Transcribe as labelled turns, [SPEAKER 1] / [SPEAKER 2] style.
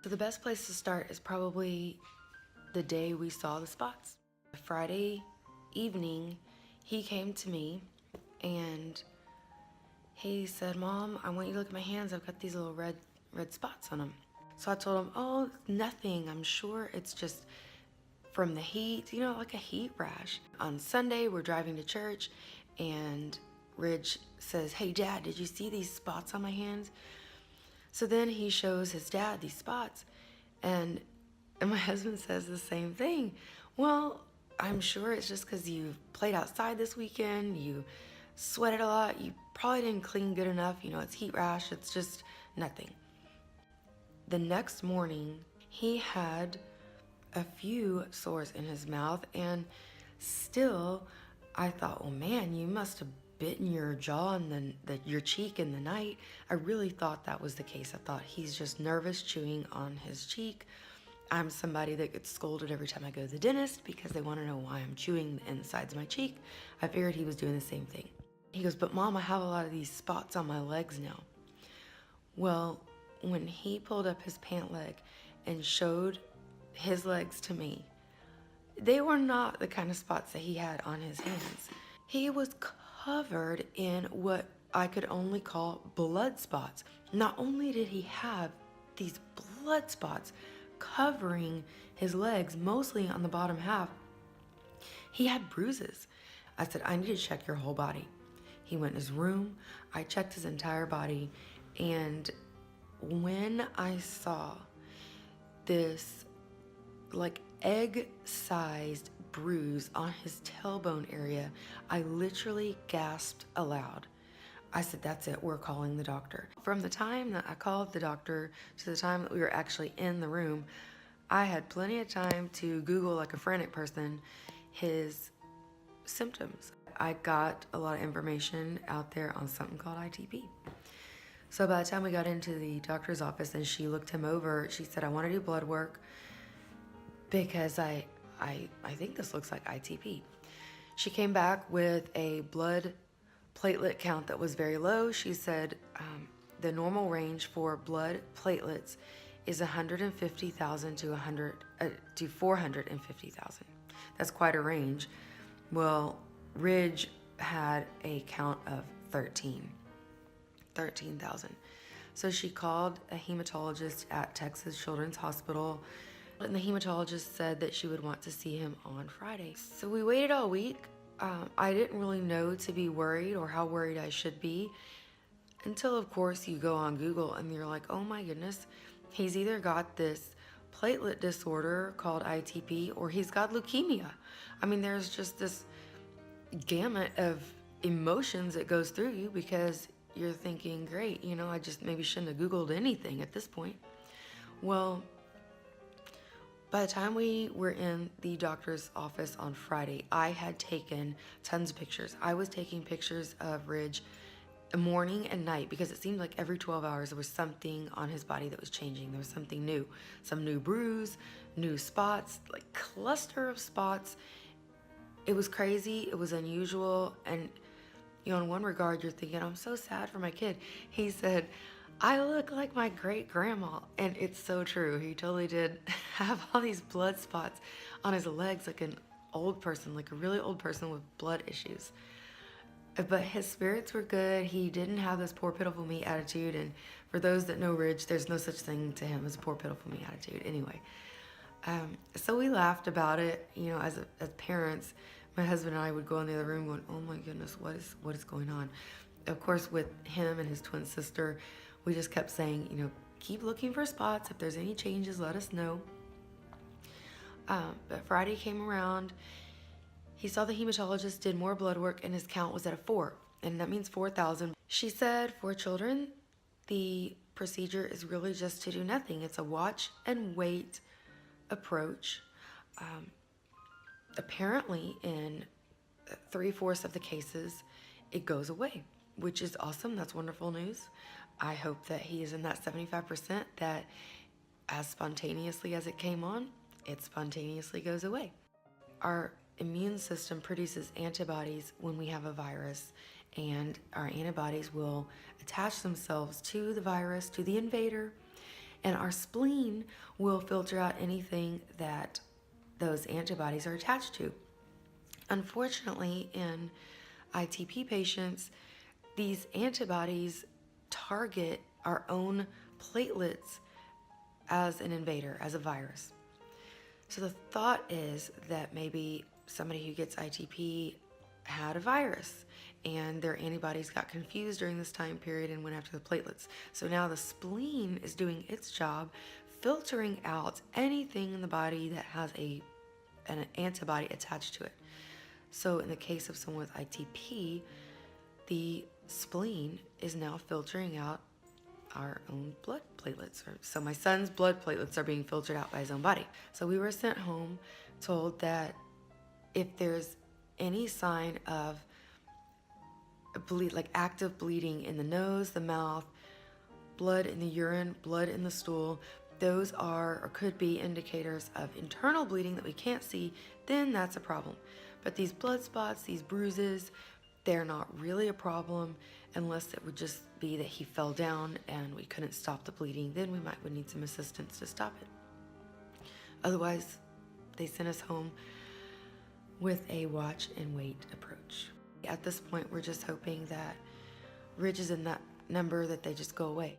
[SPEAKER 1] So the best place to start is probably the day we saw the spots. Friday evening, he came to me and he said, "Mom, I want you to look at my hands. I've got these little red spots on them." So I told him, "Oh, nothing. I'm sure it's just from the heat, like a heat rash." On Sunday, we're driving to church and Ridge says, "Hey, Dad, did you see these spots on my hands?" So then he shows his dad these spots, and my husband says the same thing. "Well, I'm sure it's just because you played outside this weekend, you sweated a lot, you probably didn't clean good enough, it's heat rash, it's just nothing." The next morning, he had a few sores in his mouth, and still I thought, "Well, man, you must have bitten your jaw and then your cheek in the night." I really thought that was the case. I thought he's just nervous chewing on his cheek. I'm somebody that gets scolded every time I go to the dentist because they want to know why I'm chewing the insides of my cheek. I figured he was doing the same thing. He goes, "But Mom, I have a lot of these spots on my legs now." Well, when he pulled up his pant leg and showed his legs to me, they were not the kind of spots that he had on his hands. He was covered in what I could only call blood spots. Not only did he have these blood spots covering his legs, mostly on the bottom half, he had bruises. I said, "I need to check your whole body." He went in his room. I checked his entire body. And when I saw this like egg-sized bruise on his tailbone area, I literally gasped aloud. I said, "That's it, we're calling the doctor." From the time that I called the doctor to the time that we were actually in the room, I had plenty of time to Google, like a frantic person, his symptoms. I got a lot of information out there on something called ITP. So by the time we got into the doctor's office and she looked him over, she said, "I want to do blood work because I think this looks like ITP." She came back with a blood platelet count that was very low. She said the normal range for blood platelets is 150,000 to 450,000. That's quite a range. Well, Ridge had a count of 13,000. So she called a hematologist at Texas Children's Hospital, and the hematologist said that she would want to see him on Friday. So we waited all week. I didn't really know to be worried or how worried I should be until, of course, you go on Google and you're like, "Oh my goodness, he's either got this platelet disorder called ITP or he's got leukemia." I mean, there's just this gamut of emotions that goes through you because you're thinking, "Great, I just maybe shouldn't have Googled anything at this point." Well, by the time we were in the doctor's office on Friday, I had taken tons of pictures. I was taking pictures of Ridge morning and night because it seemed like every 12 hours there was something on his body that was changing. There was something new, some new bruise, new spots, like cluster of spots. It was crazy. It was unusual. And in one regard, you're thinking, "I'm so sad for my kid." He said, "I look like my great grandma." And it's so true. He totally did have all these blood spots on his legs, like an old person, like a really old person with blood issues. But his spirits were good. He didn't have this poor, pitiful me attitude. And for those that know Ridge, there's no such thing to him as a poor, pitiful me attitude. Anyway, so we laughed about it. As parents, my husband and I would go in the other room going, "Oh my goodness, what is going on?" Of course, with him and his twin sister, we just kept saying, "Keep looking for spots. If there's any changes, let us know." But Friday came around. He saw the hematologist, did more blood work, and his count was at a 4, and that means 4,000. She said for children, the procedure is really just to do nothing. It's a watch and wait approach. Apparently, in 3/4 of the cases, it goes away, which is awesome. That's wonderful news. I hope that he is in that 75% that as spontaneously as it came on, it spontaneously goes away. Our immune system produces antibodies when we have a virus, and our antibodies will attach themselves to the virus, to the invader, And our spleen will filter out anything that those antibodies are attached to. Unfortunately, in ITP patients, these antibodies target our own platelets as an invader, as a virus. So the thought is that maybe somebody who gets ITP had a virus and their antibodies got confused during this time period and went after the platelets. So now the spleen is doing its job, filtering out anything in the body that has an antibody attached to it. So in the case of someone with ITP, the spleen is now filtering out our own blood platelets. So my son's blood platelets are being filtered out by his own body. So we were sent home told that if there's any sign of like active bleeding in the nose, the mouth, blood in the urine, blood in the stool, those are or could be indicators of internal bleeding that we can't see, then that's a problem. But these blood spots, these bruises, they're not really a problem unless it would just be that he fell down and we couldn't stop the bleeding. Then we would need some assistance to stop it. Otherwise, they sent us home with a watch and wait approach. At this point, we're just hoping that ridges in that number, that they just go away.